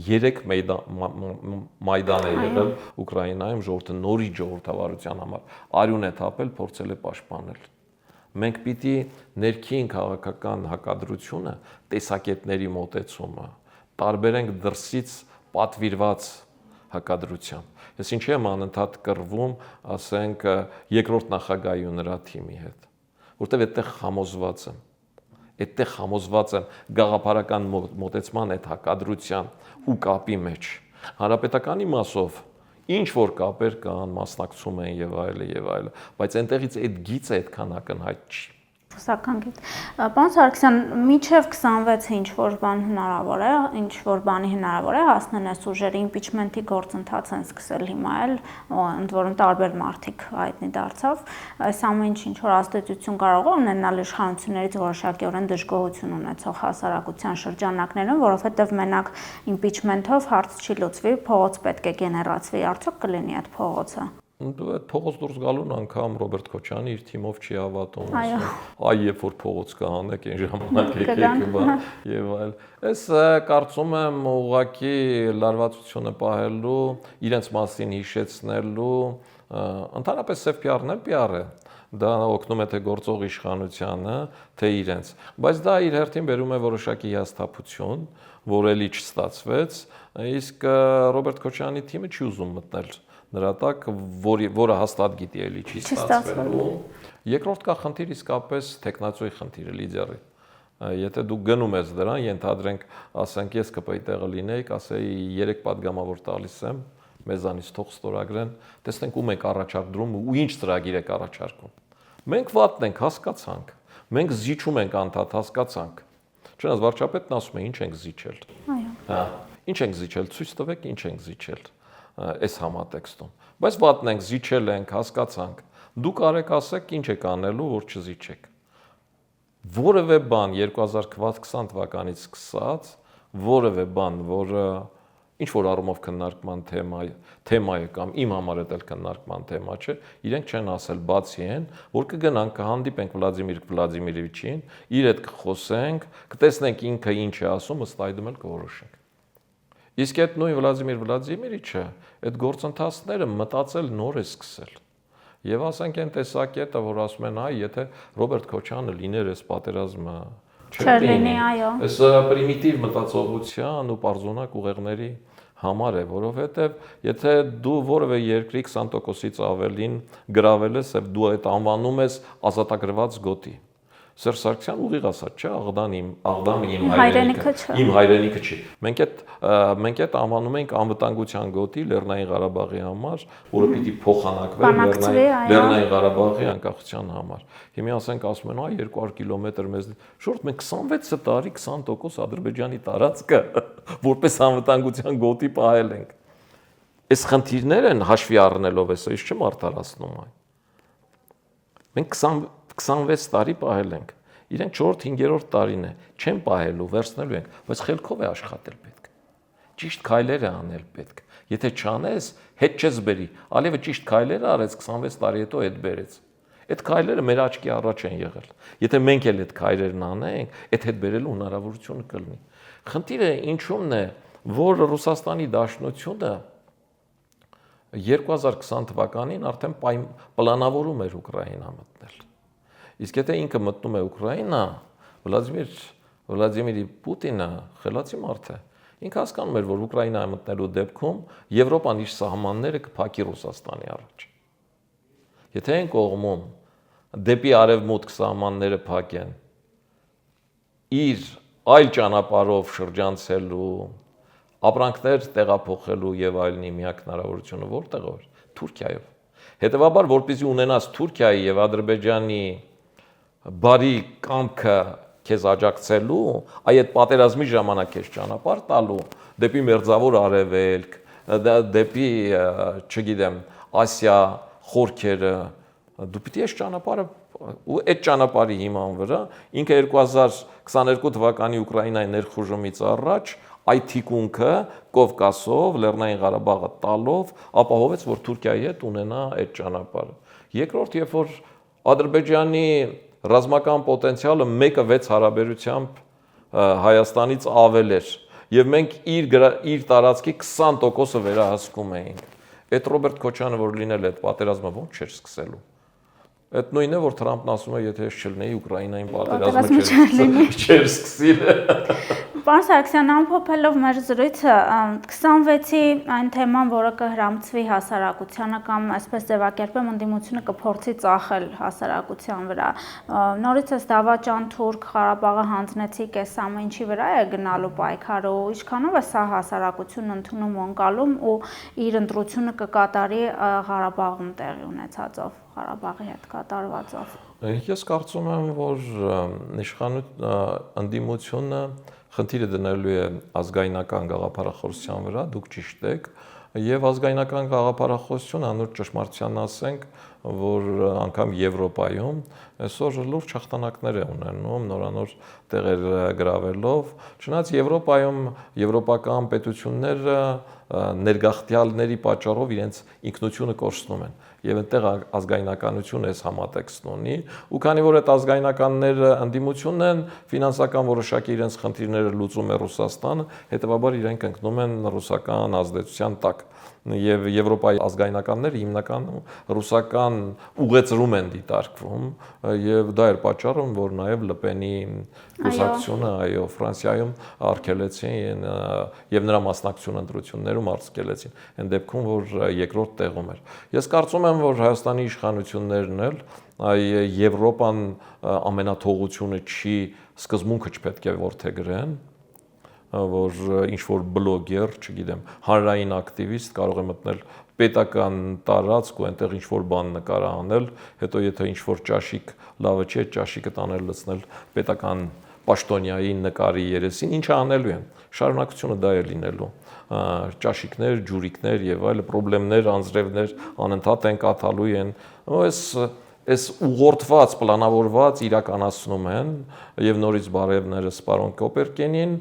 3 մայդան է եղել Ուկրաինայում ժողովրդը նորից ժողովրդավարության համար արյուն է թափել, փորձել է պաշտպանել։ Մենք պիտի ներքին քաղաքական հակադրությունը, տեսակետների մոտեցումը տարբերենք դրսից պատվիրված հակադրությամբ։ Ես ինչի եմ անընդհատ կռվում, ասենք, երկրորդ նախագահի ու նրա թիմի հետ, որտեղ այդտեղ համոզված եմ գաղափարական մոտեցման այդ հակադրության ու կապի մեջ։ Հանրապետականի մասով ինչ որ կապեր կան, մասնակցում են եւ այլն, բայց այնտեղից այդ գիծը այդքան ակնհայտ չի։ Սակայն գիտ։ Պարոն Սարգսյան, մինչև 26-ը ինչ որ բան հնարավոր է, ինչ որ բանի հնարավոր է հասնել այս ուժերի իմպիչմենթի գործընթաց են սկսել հիմա էլ, ընդ որում տարբեր մարդիկ հայտնի դարձավ, այս ամեն ինչ որ ազդեցություն կարող է ունենալ իշխանություններից որոշակիորեն դժգոհություն ունեցող հասարակության շրջանակներում, որովհետև մենակ իմպիչմենթով հարց չի լուծվի, փողոց պետք է գեներացվի, արդյոք կլինի այդ փողոցը։ Այդ փողոց դուրս գալուն անգամ Ռոբերտ Քոչյանի իր թիմով չի հավատում, այ երբ որ փողոց կհանեք, այն ժամանակ եկեք եւ այլ։ Այս կարծում եմ ուղղակի լարվածությունը պահելու, իրենց մասին հիշեցնելու, ընդհանրապես սև PR-ն էլ PR է։ Դա օգնում է թե գործող իշխանությանը, թե իրենց։ Բայց դա իր հերթին բերում է որոշակի հիասթափություն, որ էլի չստացվեց, իսկ Ռոբերտ Քոչյանի թիմը չի ուզում մտնել նրա տակ, որը հաստատ գիտի էլի չի ստացվելու։ Երկրորդ կա խնդիր իսկապես տեխնացուի խնդիրը լիդերի։ Եթե դու գնում ես դրան, ենթադրենք, ասենք ես ԿՊ-ի տեղը լինեիք, ասեի 3 падգամավոր տալիս եմ, մեզանից թող ստորագրեն, տեսնենք ում եք առաջարկում ու ինչ ծրագիր եք առաջարկում։ Մենք վատն ենք, հասկացանք։ Մենք զիջում ենք անդադ, հասկացանք։ Չնայած վարչապետն ասում է, ինչ ենք զիջել։ Այո։ Ինչ ենք զիջել, ցույց տվեք, ինչ ենք զիջել այս համատեքստում։ Բայց վատն ենք, զիջել ենք, հասկացանք։ Դուք արեք ասեք, ինչ եք անելու, որ չզիջեք։ Որևէ բան 2020 թվականից սկսած, որևէ բան, որը ինչ որ առումով քննարկման թեմա է կամ իմ համար էլ քննարկման թեմա չէ, իրենք չեն ասել բացի այն, որ կգնանք կհանդիպենք Վլադիմիր Վլադիմիրովիչին, իր հետ կխոսենք, կտեսնենք ինքը ինչ է ասում, ըստ այդմ էլ կորոշենք։ Իսկ այդ նույն Վլադիմիր Վլադիմիրիչը այդ գործընթացները մտածել նոր է սկսել։ Եվ ասենք այն տեսակետը, որ ասում են, այ եթե Ռոբերտ Քոչյանը լիներ այս պատերազմը, չէր լինի, այո։ Այս պրիմիտիվ մտածողության ու պարզունակ ուղեղների համար է, որովհետև եթե դու որևէ երկրի 20%-ից ավելին գրավել ես, եւ դու այդ անվանում ես ազատագրված գոտի։ Սերժ Սարգսյան ուղիղ ասաց, չէ, Աղդամը իմ հայրենիքը չի։ Մենք այդ անվանում ենք անվտանգության գոտի Լեռնային Ղարաբաղի համար, որը պիտի փոխանակվեր Լեռնային Ղարաբաղի անկախության համար։ Հիմա ասենք ասում են, այ 200 կիլոմետր մեզ շուրջ մենք 26 տարի 20% Ադրբեջանի տարածքը որպես անվտանգության գոտի պահել ենք։ Այս խնդիրները են հաշվի առնելով էս ինչ չեմ արդարացնում այն։ Մենք 26 տարի պահել ենք։ Իրենք 4-5-րդ տարին է, չեն պահելու, վերցնելու ենք, բայց խելքով է աշխատել պետք։ Ճիշտ քայլեր է անել պետք։ Եթե չանես, հետ չես բերի։ Ալիևը ճիշտ քայլեր արեց 26 տարի հետո հետ բերեց։ Այդ քայլերը մեր աչքի առաջ են եղել։ Եթե մենք էլ այդ քայլերն անենք, այդ հետ բերելու հնարավորությունը կլինի։ Խնդիրը ինչու՞մն է, որ Ռուսաստանի Դաշնությունը 2020 թվականին արդեն պլանավորում էր Ուկրաինա մտնել։ Իսկ եթե ինքը մտնում է Ուկրաինա, Վլադիմիր Վլադիմիր Պուտինը խելացի մարդ է։ Ինքը հասկանում էր, որ Ուկրաինայի մտնելու դեպքում Եվրոպան իր սահմանները կփակի Ռուսաստանի առաջ։ Եթե այն կողմում դեպի արևմուտք սահմանները փակեն, իր այլ ճանապարհով շրջանցելու, ապրանքներ տեղափոխելու եւ այլնի միակ հնարավորությունը որտեղ է? Թուրքիայով։ Հետևաբար, որպեսզի ունենաս Թուրքիայի եւ Ադրբեջանի բարի կամքը քեզ աջակցելու, այդ պատերազմի ժամանակ քեզ ճանապարհ տալու, դեպի Մերձավոր Արևելք, դեպի, չգիտեմ, Ասիա, խորքերը, դու պիտի այս ճանապարհը ու այդ ճանապարհի հիման վրա ինքը 2022 թվականի Ուկրաինայի ներխուժումից առաջ այդ թիկունքը Կովկասով, Լեռնային Ղարաբաղը տալով ապահովեց, որ Թուրքիայի հետ ունենա այդ ճանապարհը։ Երկրորդ, երբ որ Ադրբեջանի ռազմական պոտենցիալը 1:6 հարաբերությամբ Հայաստանից ավել էր, եւ մենք իր տարածքի 20%-ը վերահսկում էինք։ Այդ Ռոբերտ Քոչյանը, որ լինել է այդ պատերազմը, ո՞նց չէր սկսելու։ Այդ նույնն է, որ Թրամփն ասում է, եթե ես չլինեի Ուկրաինային պատերազմը չէր սկսիլ։ Պարոն Սարգսյան, ամփոփելով մեր զրույցը, 26-ի այն թեման, որը կհրամցվի հասարակությանը կամ այսպես ձևակերպեմ, ընդդիմությունը կփորձի ծախել հասարակության վրա։ Նորից էս դավաճան թուրք Ղարաբաղը հանձնեցիք, էս ամեն ինչի վրա է գնալու պայքարը, ու ինչքանով է սա հասարակությունն ընդունում ու ընկալում ու իր ընտրությունը կկատարի Ղարաբաղում տեղի ունեցածով, Ղարաբաղի հետ կատարվածով։ Ես կարծում եմ, որ ընդդիմությունը խնդիրը դնելու է ազգայնական գաղափարախոսության վրա, դուք ճիշտ եք, եւ ազգայնական գաղափարախոսությունը անոր ճշմարտությանն ասենք, որ անգամ Եվրոպայում այսօր լուրջ հաղթանակներ է ունենում, նորանոր տեղեր գրավելով, չնայած Եվրոպայում եվրոպական պետությունները ներգաղթյալների պատճառով իրենց ինքնությունը կորցնում են եւ այնտեղ ազգայնականությունը էս համատեքստն ունի ու քանի որ այդ ազգայնականները ընդդիմությունն են ֆինանսական որոշակի իրենց խնդիրները լուծում է Ռուսաստանը, հետեւաբար իրենք ընկնում են ռուսական ազդեցության տակ եւ Եվրոպայի ազգայնականները հիմնականում ռուսական ուղեծրում են դիտարկվում եւ դա էր պատճառը, որ նաեւ Լպենի կուսակցությունը, այո, Ֆրանսիայում արգելեցին եւ նրա մասնակցությունը ընտրություններում արգելեցին, այն դեպքում, որ երկրորդ տեղում էր։ Ես կարծում եմ, որ Հայաստանի իշխանություններն էլ Եվրոպան ամենաթողությունը չի, սկզբունքը չպետք է որդեգրեն, որ ինչ-որ բլոգեր, չգիտեմ, հանրային ակտիվիստ կարող է մտնել պետական տարածք ու այնտեղ ինչ-որ բան նկարահանել, հետո եթե ինչ-որ ճաշիկ լավը չի, այդ ճաշիկը տանել լցնել պետական պաշտոնյայի նկարի երեսին, ինչը անելու են, շարունակությունը դա է լինելու, ճաշիկներ, ջուրիկներ եւ այլ պրոբլեմներ, անձրևներ անընդհատ են կաթալու են, այս ուղղորդված, պլանավորված իրականացնում են եւ նորից բարևները Սպարոն Կոպերկենին,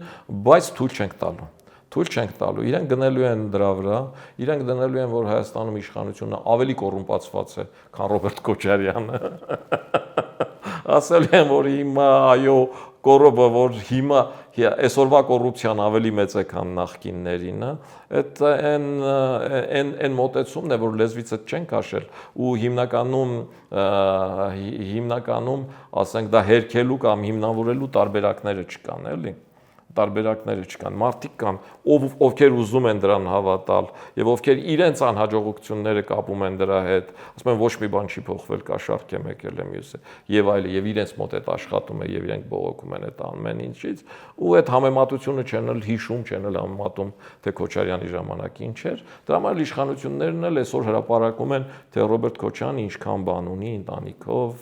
բայց թույլ չենք տալու։ Թույլ չենք տալու։ Իրենք գնելու են դրա վրա, իրենք դնելու են, որ Հայաստանում իշխանությունը ավելի կոռումպացված է, քան Ռոբերտ Քոչարյանը։ Ասել են, որ հիմա այո, կոռուպը, որ հիմա այսօրվա կոռուպցիան ավելի մեծ է, քան նախկիններինը, այդ այն մոտեցումն է, որ լեզվից չեն քաշել ու հիմնականում, ասենք, դա հերքելու կամ հիմնավորելու տարբերակները չկան, էլի։ Տարբերակները չկան, մարդիկ կան, ովքեր ուզում են դրան հավատալ եւ ովքեր իրենց անհաջողությունները կապում են դրա հետ, ասում են ոչ մի բան չի փոխվել, կաշառք է եկել է մյուսը եւ այլը եւ իրենց մոտ այդ աշխատում է եւ իրենք բողոքում են այդ ամեն ինչից ու այդ համեմատությունը չեն էլ հիշում, չեն էլ համեմատում թե Քոչարյանի ժամանակ ինչ էր, դրա համար իշխանություններն էլ այսօր հրապարակում են թե Ռոբերտ Քոչյանը ինչքան բան ունի ընտանիքով,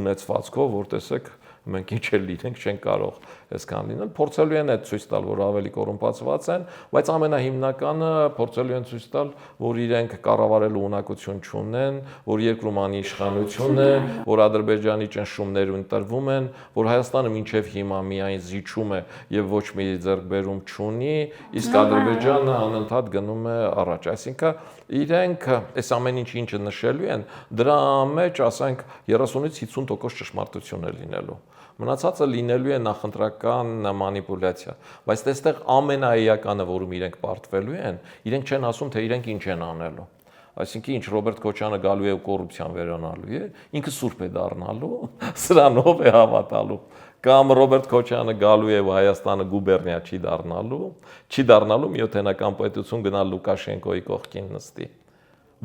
ունեցվածքով, որ տեսեք մենք ինչ էլ լինենք չեն կարող այսքան լինել, փորձելու են այդ ցույց տալ, որ ավելի կոռումպացված են, բայց ամենահիմնականը փորձելու են ցույց տալ, որ իրենք կառավարելու ունակություն չունեն, որ երկրում անիշխանություն է, որ Ադրբեջանի ճնշումներ ընտրվում են, որ Հայաստանը մինչև հիմա միայն զիջում է եւ ոչ մի ձեռքբերում չունի, իսկ Ադրբեջանը անընդհատ գնում է առաջ, այսինքն իրենք այս ամեն ինչը նշելու են, դրա մեջ ասենք 30-ից 50% ճշմարտություն է լինելու։ Մնացածը լինելու է նախընտրական մանիպուլյացիա, բայց այստեղ ամենաէականը, որում իրենք պարտվելու են, իրենք չեն ասում, թե իրենք ինչ են անելու։ Այսինքն ինչ Ռոբերտ Քոչյանը գալու է ու կոռուպցիան վերանալու է, ինքը սուրբ է դառնալու, սրանով է հավատալու։ Կամ Ռոբերտ Քոչյանը գալու է Հայաստանը գուբերնիա չի դառնալու միութենական պետություն գնալ Լուկաշենկոյի կողքին նստի։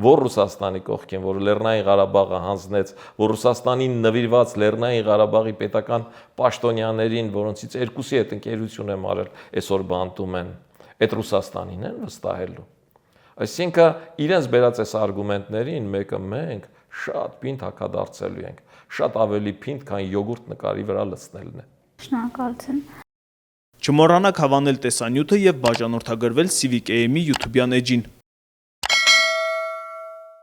Որ Ռուսաստանի կողքին, որ Լեռնային Ղարաբաղը հանձնեց, որ Ռուսաստանին նվիրված Լեռնային Ղարաբաղի պետական պաշտոնյաներին, որոնցից երկուսի հետ ընկերություն եմ արել, այսօր բանտում են, այդ Ռուսաստանին են վստահելու։ Այսինքն իրենց բերած այս արգումենտներին մեկը մենք շատ պինդ հակադարձելու ենք, շատ ավելի պինդ, քան յոգուրտ նկարի վրա լցնելն է։ Շնորհակալություն։ Չմոռանաք հավանել տեսանյութը եւ բաժանորդագրվել Civic AM-ի YouTube-յան էջին։